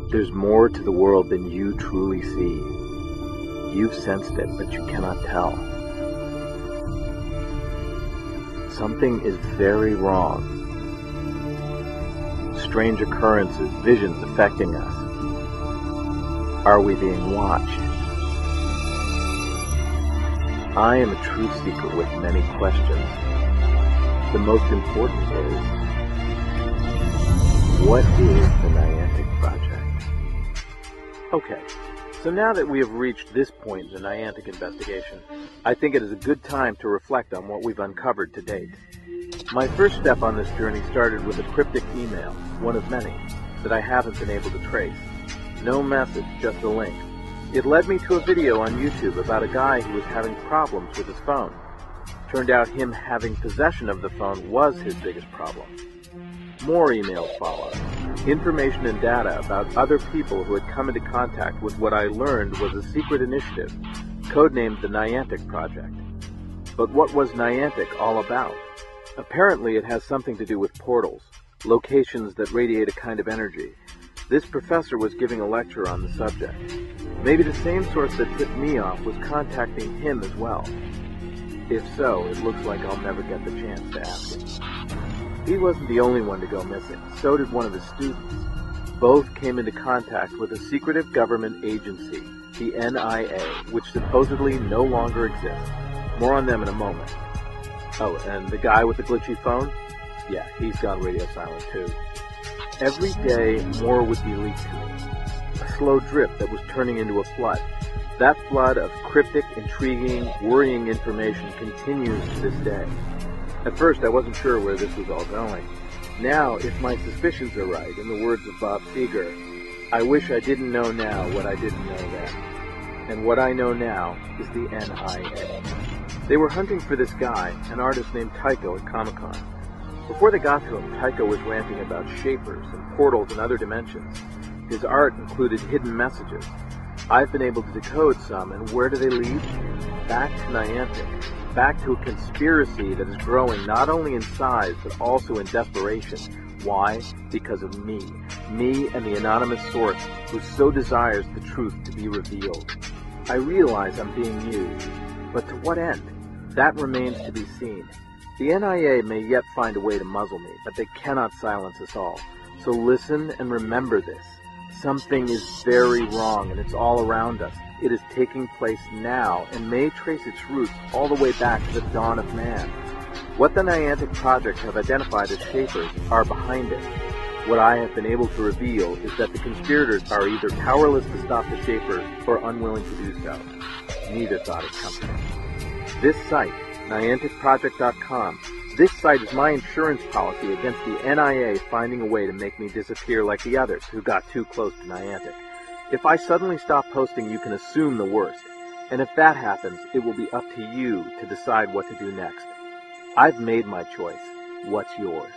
There's more to the world than you truly see. You've sensed it, but you cannot tell. Something is very wrong. Strange occurrences, visions affecting us. Are we being watched? I am a truth seeker with many questions. The most important is, what is the Niantic Project? Okay, so now that we have reached this point in the Niantic investigation, I think it is a good time to reflect on what we've uncovered to date. My first step on this journey started with a cryptic email, one of many, that I haven't been able to trace. No message, just a link. It led me to a video on YouTube about a guy who was having problems with his phone. Turned out him having possession of the phone was his biggest problem. More emails followed. Information and data about other people who had come into contact with what I learned was a secret initiative, codenamed the Niantic Project. But what was Niantic all about? Apparently it has something to do with portals, locations that radiate a kind of energy. This professor was giving a lecture on the subject. Maybe the same source that tipped me off was contacting him as well. If so, it looks like I'll never get the chance to ask him. He wasn't the only one to go missing. So did one of his students. Both came into contact with a secretive government agency, the NIA, which supposedly no longer exists. More on them in a moment. Oh, and the guy with the glitchy phone? Yeah, he's gone radio silent too. Every day, more would be leaked to me. A slow drip that was turning into a flood. That flood of cryptic, intriguing, worrying information continues to this day. At first, I wasn't sure where this was all going. Now, if my suspicions are right, in the words of Bob Seger, I wish I didn't know now what I didn't know then. And what I know now is the NIA. They were hunting for this guy, an artist named Tycho at Comic-Con. Before they got to him, Tycho was ranting about shapers and portals and other dimensions. His art included hidden messages. I've been able to decode some, and where do they lead? Back to Niantic. Back to a conspiracy that is growing not only in size, but also in desperation. Why? Because of me. Me and the anonymous source who so desires the truth to be revealed. I realize I'm being used. But to what end? That remains to be seen. The NIA may yet find a way to muzzle me, but they cannot silence us all. So listen and remember this. Something is very wrong, and it's all around us. It is taking place now, and may trace its roots all the way back to the dawn of man. What the Niantic Project have identified as shapers are behind it. What I have been able to reveal is that the conspirators are either powerless to stop the shapers or unwilling to do so. Neither thought is coming. This site, NianticProject.com, this site is my insurance policy against the NIA finding a way to make me disappear like the others who got too close to Niantic. If I suddenly stop posting, you can assume the worst. And if that happens, it will be up to you to decide what to do next. I've made my choice. What's yours?